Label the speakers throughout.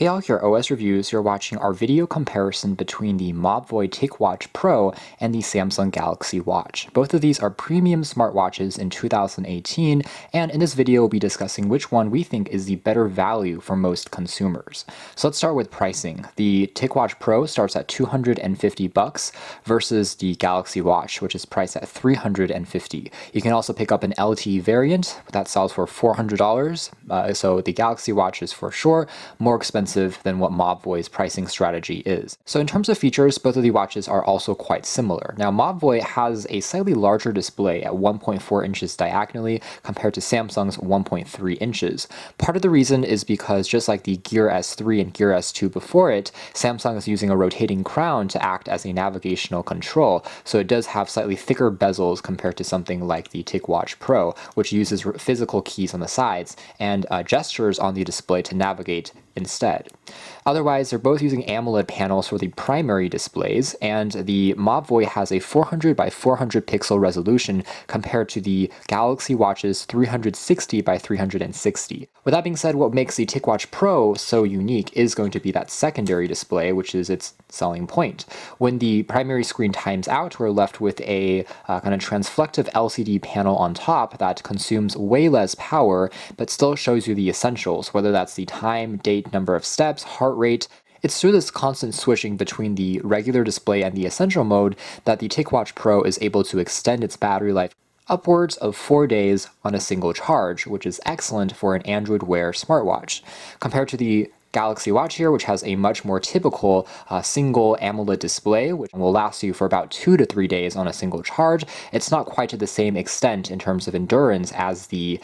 Speaker 1: Hey all, here OS Reviews. You're watching our video comparison between the Mobvoi TicWatch Pro and the Samsung Galaxy Watch. Both of these are premium smartwatches in 2018, and in this video we'll be discussing which one we think is the better value for most consumers. So let's start with pricing. The TicWatch Pro starts at $250 versus the Galaxy Watch, which is priced at $350. You can also pick up an LTE variant that sells for $400. So the Galaxy Watch is for sure more expensive than what Mobvoi's pricing strategy is. So in terms of features, both of the watches are also quite similar. Now Mobvoi has a slightly larger display at 1.4 inches diagonally compared to Samsung's 1.3 inches. Part of the reason is because just like the Gear S3 and Gear S2 before it, Samsung is using a rotating crown to act as a navigational control, so it does have slightly thicker bezels compared to something like the TicWatch Pro, which uses physical keys on the sides and gestures on the display to navigate instead. Otherwise, they're both using AMOLED panels for the primary displays, and the Mobvoi has a 400 by 400 pixel resolution compared to the Galaxy Watch's 360 by 360. With that being said, what makes the TicWatch Pro so unique is going to be that secondary display, which is its selling point. When the primary screen times out, we're left with a kind of transflective LCD panel on top that consumes way less power, but still shows you the essentials, whether that's the time, date, number of steps, heart rate. It's through this constant switching between the regular display and the essential mode that the TicWatch Pro is able to extend its battery life upwards of 4 days on a single charge, which is excellent for an Android Wear smartwatch. Compared to the Galaxy Watch here, which has a much more typical single AMOLED display, which will last you for about 2 to 3 days on a single charge, it's not quite to the same extent in terms of endurance as the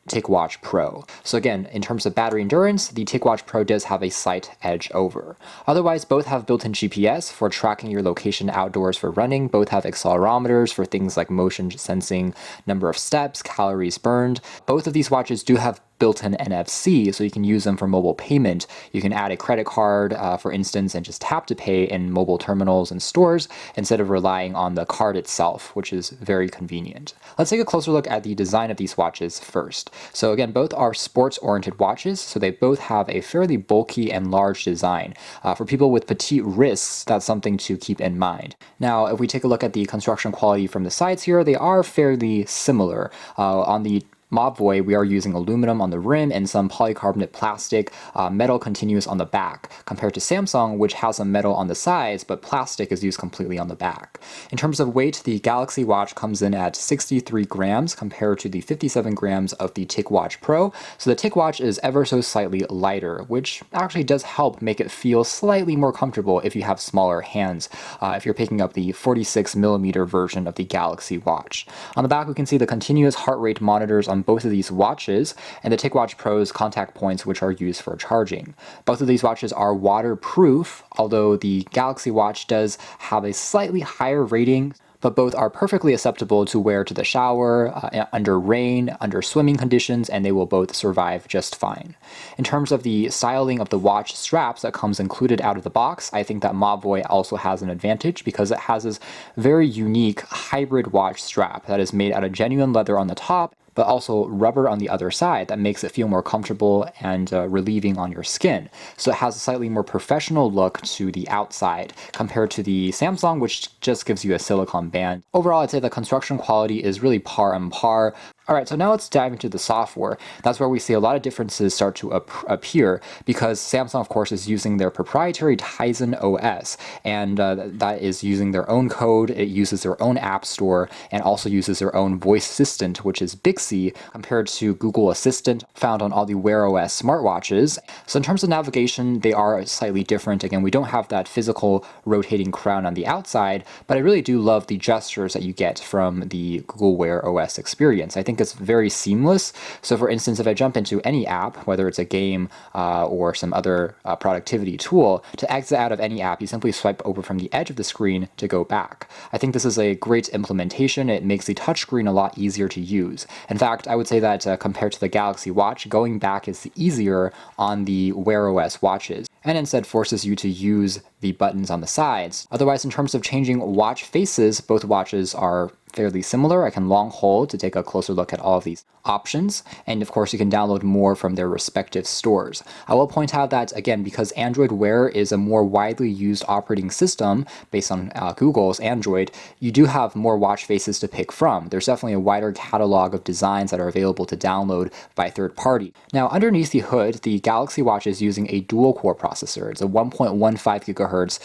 Speaker 1: TicWatch Pro. So again, in terms of battery endurance, the TicWatch Pro does have a slight edge over. Otherwise, both have built-in GPS for tracking your location outdoors for running. Both have accelerometers for things like motion sensing, number of steps, calories burned. Both of these watches do have built-in NFC, so you can use them for mobile payment. You can add a credit card, for instance, and just tap to pay in mobile terminals and stores instead of relying on the card itself, which is very convenient. Let's take a closer look at the design of these watches first. So again, both are sports-oriented watches, so they both have a fairly bulky and large design. For people with petite wrists, that's something to keep in mind. Now, if we take a look at the construction quality from the sides here, they are fairly similar. On the Mobvoi, we are using aluminum on the rim and some polycarbonate plastic. Metal continues on the back, compared to Samsung, which has some metal on the sides, but plastic is used completely on the back. In terms of weight, the Galaxy Watch comes in at 63 grams compared to the 57 grams of the TicWatch Pro, so the TicWatch is ever so slightly lighter, which actually does help make it feel slightly more comfortable if you have smaller hands, if you're picking up the 46mm version of the Galaxy Watch. On the back, we can see the continuous heart rate monitors on both of these watches, and the TicWatch Pro's contact points, which are used for charging. Both of these watches are waterproof, although the Galaxy Watch does have a slightly higher rating, but both are perfectly acceptable to wear to the shower, under rain, under swimming conditions, and they will both survive just fine. In terms of the styling of the watch straps that comes included out of the box, I think that Mobvoi also has an advantage because it has this very unique hybrid watch strap that is made out of genuine leather on the top, but also rubber on the other side that makes it feel more comfortable and relieving on your skin. So it has a slightly more professional look to the outside compared to the Samsung, which just gives you a silicone band. Overall, I'd say the construction quality is really par on par. Alright, so now let's dive into the software. That's where we see a lot of differences start to appear, because Samsung, of course, is using their proprietary Tizen OS, and that is using their own code, it uses their own app store, and also uses their own voice assistant, which is Bixby, compared to Google Assistant, found on all the Wear OS smartwatches. So in terms of navigation, they are slightly different. Again, we don't have that physical rotating crown on the outside, but I really do love the gestures that you get from the Google Wear OS experience. I think it's very seamless. So for instance, if I jump into any app, whether it's a game or some other productivity tool, to exit out of any app, you simply swipe over from the edge of the screen to go back. I think this is a great implementation. It makes the touchscreen a lot easier to use. In fact, I would say that compared to the Galaxy Watch, going back is easier on the Wear OS watches, and instead forces you to use the buttons on the sides. Otherwise, in terms of changing watch faces, both watches are fairly similar. I can long hold to take a closer look at all of these options, and of course you can download more from their respective stores. I will point out that, again, because Android Wear is a more widely used operating system based on Google's Android, you do have more watch faces to pick from. There's definitely a wider catalog of designs that are available to download by third party. Now, underneath the hood, the Galaxy Watch is using a dual-core processor. It's a 1.15 gigahertz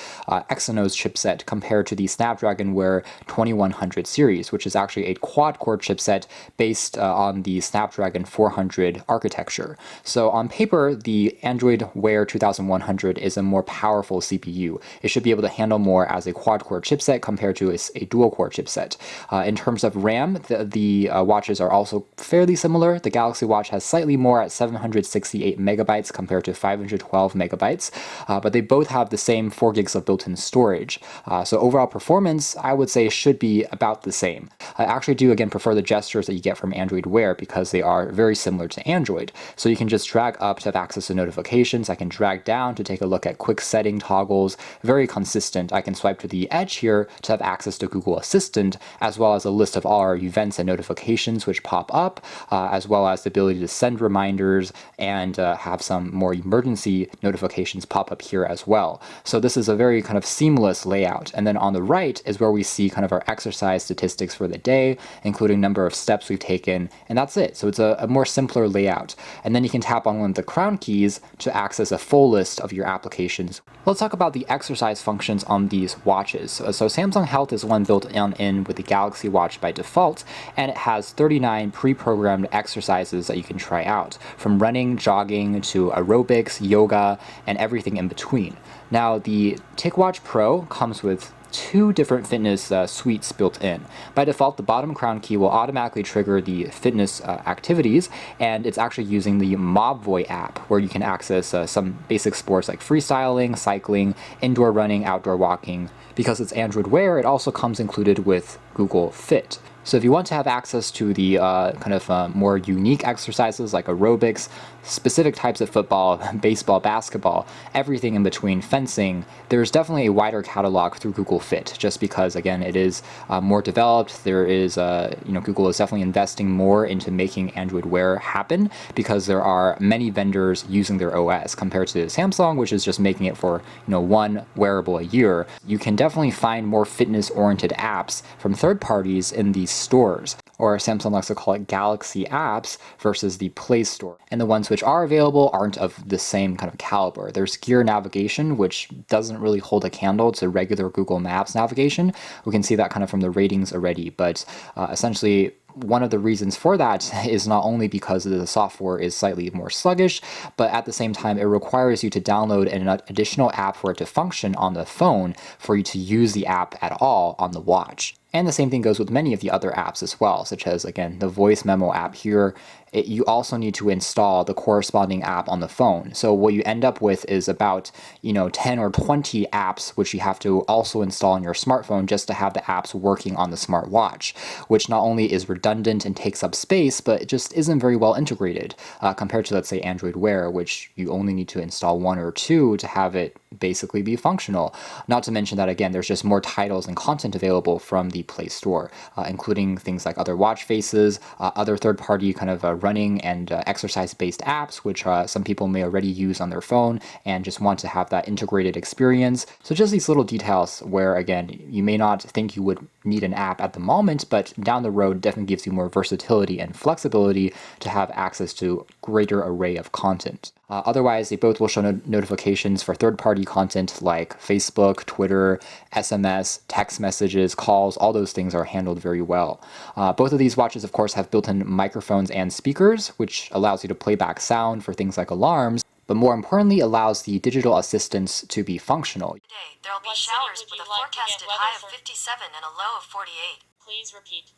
Speaker 1: Exynos chipset compared to the Snapdragon Wear 2100 series, which is actually a quad-core chipset based on the Snapdragon 400 architecture. So on paper, the Android Wear 2100 is a more powerful CPU. It should be able to handle more as a quad-core chipset compared to a dual-core chipset. In terms of RAM, the watches are also fairly similar. The Galaxy Watch has slightly more at 768 megabytes compared to 512 megabytes, but they both have the same 4 gigs of built-in storage. So overall performance, I would say, should be about the same. I actually do, again, prefer the gestures that you get from Android Wear because they are very similar to Android. So you can just drag up to have access to notifications. I can drag down to take a look at quick setting toggles. Very consistent. I can swipe to the edge here to have access to Google Assistant, as well as a list of all our events and notifications which pop up, as well as the ability to send reminders and have some more emergency notifications pop up here as well. So this is a very kind of seamless layout. And then on the right is where we see kind of our exercise statistics for the day, including number of steps we've taken, and that's it. So it's a more simpler layout. And then you can tap on one of the crown keys to access a full list of your applications. Let's talk about the exercise functions on these watches. So Samsung Health is one built in with the Galaxy Watch by default, and it has 39 pre-programmed exercises that you can try out, from running, jogging, to aerobics, yoga, and everything in between. Now, the TicWatch Pro comes with 2 different fitness suites built in. By default, the bottom crown key will automatically trigger the fitness activities, and it's actually using the Mobvoi app, where you can access some basic sports like freestyling, cycling, indoor running, outdoor walking. Because it's Android Wear, it also comes included with Google Fit. So if you want to have access to the kind of more unique exercises like aerobics, specific types of football, baseball, basketball, everything in between, fencing, there's definitely a wider catalog through Google Fit, just because, again, it is more developed. There is, Google is definitely investing more into making Android Wear happen, because there are many vendors using their OS compared to Samsung, which is just making it for, one wearable a year. You can definitely find more fitness-oriented apps from third parties in these stores, or Samsung likes to call it Galaxy apps versus the Play Store. And the ones which are available aren't of the same kind of caliber. There's gear navigation, which doesn't really hold a candle to regular Google Maps navigation. We can see that kind of from the ratings already, but essentially, one of the reasons for that is not only because the software is slightly more sluggish, but at the same time, it requires you to download an additional app for it to function on the phone for you to use the app at all on the watch. And the same thing goes with many of the other apps as well, such as, again, the voice memo app here. You also need to install the corresponding app on the phone. So what you end up with is about, 10 or 20 apps which you have to also install on your smartphone just to have the apps working on the smartwatch, which not only is redundant and takes up space, but it just isn't very well integrated compared to, let's say, Android Wear, which you only need to install 1 or 2 to have it basically be functional. Not to mention that, again, there's just more titles and content available from the Play Store, including things like other watch faces, other third-party kind of running and exercise-based apps, which some people may already use on their phone and just want to have that integrated experience. So just these little details where, again, you may not think you would need an app at the moment, but down the road definitely gives you more versatility and flexibility to have access to greater array of content. Otherwise, they both will show notifications for third-party content like Facebook, Twitter, SMS, text messages, calls. All those things are handled very well. Both of these watches, of course, have built-in microphones and speakers, which allows you to play back sound for things like alarms, but more importantly, allows the digital assistants to be functional.
Speaker 2: Today, there will be showers with a forecasted high of 57 and a low of 48.
Speaker 3: Please repeat.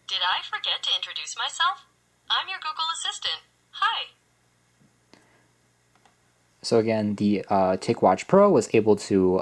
Speaker 2: Did I forget to introduce myself? I'm your Google Assistant. Hi.
Speaker 1: So again, the TicWatch Pro was able to,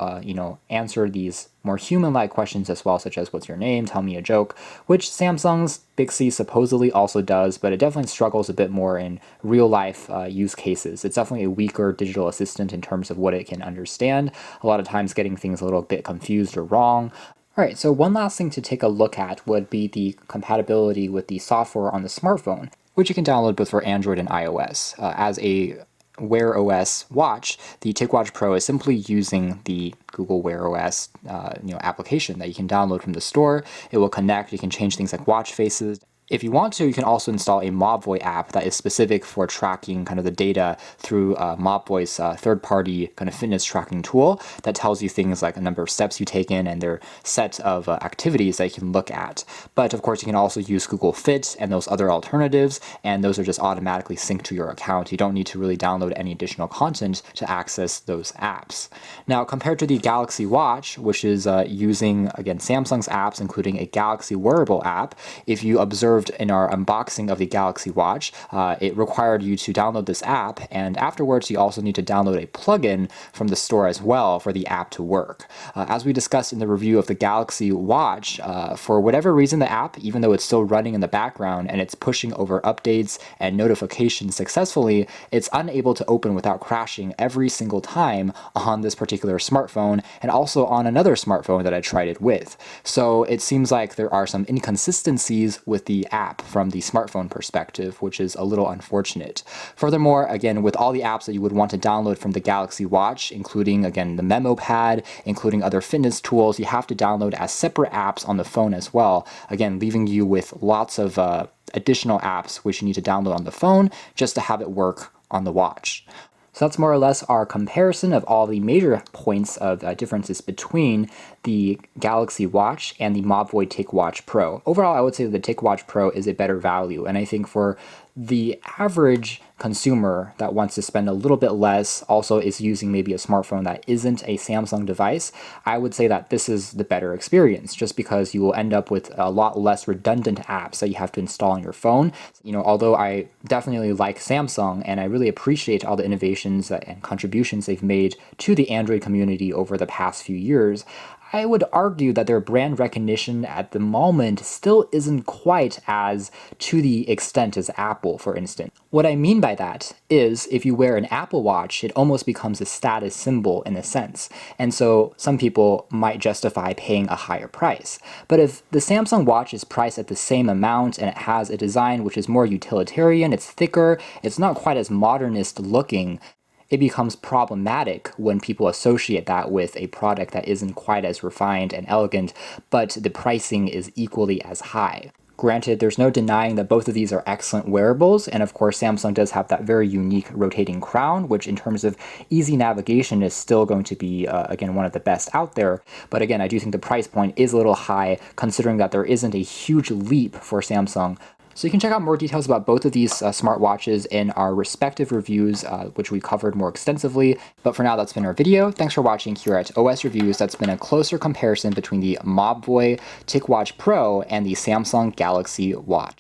Speaker 1: answer these more human-like questions as well, such as what's your name, tell me a joke, which Samsung's Bixby supposedly also does, but it definitely struggles a bit more in real-life use cases. It's definitely a weaker digital assistant in terms of what it can understand, a lot of times getting things a little bit confused or wrong. Alright, so one last thing to take a look at would be the compatibility with the software on the smartphone, which you can download both for Android and iOS. As a Wear OS watch, the TicWatch Pro is simply using the Google Wear OS application that you can download from the store. It will connect, you can change things like watch faces. If you want to, you can also install a Mobvoi app that is specific for tracking kind of the data through Mobvoi's third-party kind of fitness tracking tool that tells you things like a number of steps you've taken and their set of activities that you can look at. But of course, you can also use Google Fit and those other alternatives, and those are just automatically synced to your account. You don't need to really download any additional content to access those apps. Now, compared to the Galaxy Watch, which is using, again, Samsung's apps, including a Galaxy wearable app, if you observe in our unboxing of the Galaxy Watch, it required you to download this app, and afterwards you also need to download a plugin from the store as well for the app to work. As we discussed in the review of the Galaxy Watch, for whatever reason the app, even though it's still running in the background and it's pushing over updates and notifications successfully, it's unable to open without crashing every single time on this particular smartphone and also on another smartphone that I tried it with. So it seems like there are some inconsistencies with the app from the smartphone perspective, which is a little unfortunate. Furthermore, again, with all the apps that you would want to download from the Galaxy Watch, including, again, the memo pad, including other fitness tools, you have to download as separate apps on the phone as well, again, leaving you with lots of additional apps which you need to download on the phone just to have it work on the watch. So that's more or less our comparison of all the major points of differences between the Galaxy Watch and the Mobvoi TicWatch Pro. Overall, I would say that the TicWatch Pro is a better value, and I think for the average consumer that wants to spend a little bit less, also is using maybe a smartphone that isn't a Samsung device, I would say that this is the better experience, just because you will end up with a lot less redundant apps that you have to install on your phone. Although I definitely like Samsung and I really appreciate all the innovations and contributions they've made to the Android community over the past few years, I would argue that their brand recognition at the moment still isn't quite as to the extent as Apple, for instance. What I mean by that is, if you wear an Apple Watch, it almost becomes a status symbol in a sense, and so some people might justify paying a higher price. But if the Samsung Watch is priced at the same amount and it has a design which is more utilitarian, it's thicker, it's not quite as modernist looking, it becomes problematic when people associate that with a product that isn't quite as refined and elegant, but the pricing is equally as high. Granted, there's no denying that both of these are excellent wearables, and of course Samsung does have that very unique rotating crown, which in terms of easy navigation is still going to be, again, one of the best out there. But again, I do think the price point is a little high, considering that there isn't a huge leap for Samsung. So you can check out more details about both of these smartwatches in our respective reviews, which we covered more extensively. But for now, that's been our video. Thanks for watching here at OS Reviews. That's been a closer comparison between the Mobvoi TicWatch Pro and the Samsung Galaxy Watch.